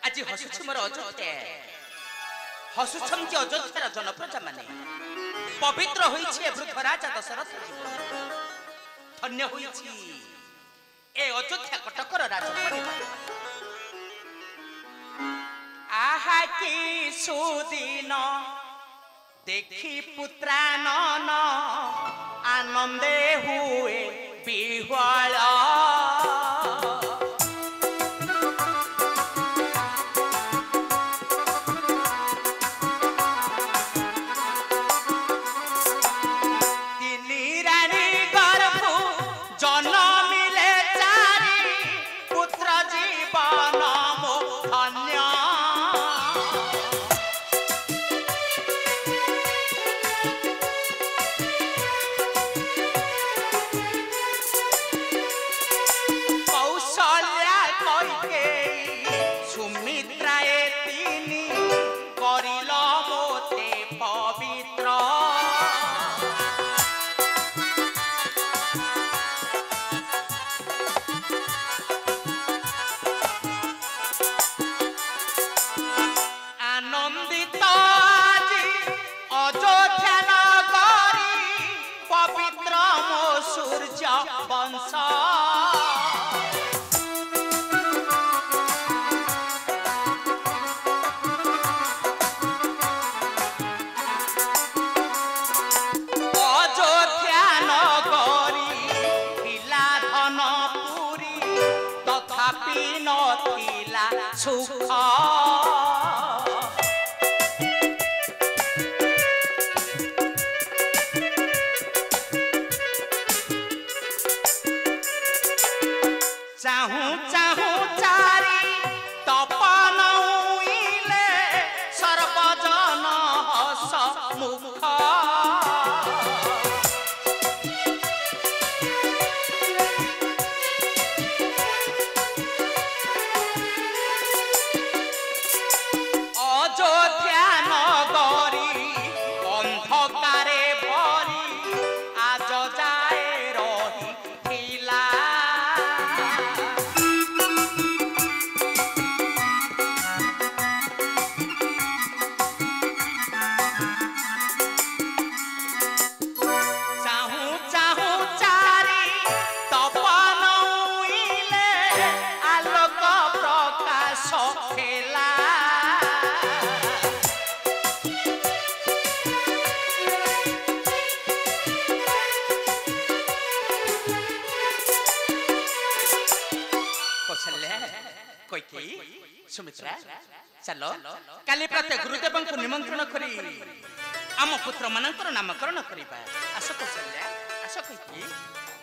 आज हसुछ मोर अयोध्या हसुछम कि अयोध्यार जनप्रजा माने पवित्र होइछे वृद्ध राजा दशरथ धन्य होइछि ए अयोध्या कटकर राजपरिवार। आहा की सुदिन देखी पुत्रानन आनंदे हुए बिह्वल কইকেই সুমিত্রায়ে তিনি করিল মোতে পবিত্র আনন্দিত আজি অযোধ্যা নগরী পবিত্র মো সূর্য বংশ অযোধ্যা নগরী ଥିଲା ধনপুরী তথাপি নথিলা সুখ চাহু চাহু চারি তপন উইলে সর্বজন হস মুখ অযোধ্যা নগরী অন্ধকারে ভরি আজ যায় রহিলা চাহু চাহু চারি তপন উইলে আলোক প্রকাশ হেলা कौशल्या कैकेयी सुमित्रा चलो काली प्रातः गुरुदेव को निमंत्रण करी आम पुत्र मानकर नामकरण करिबा आस कौशल्या आस कैकेयी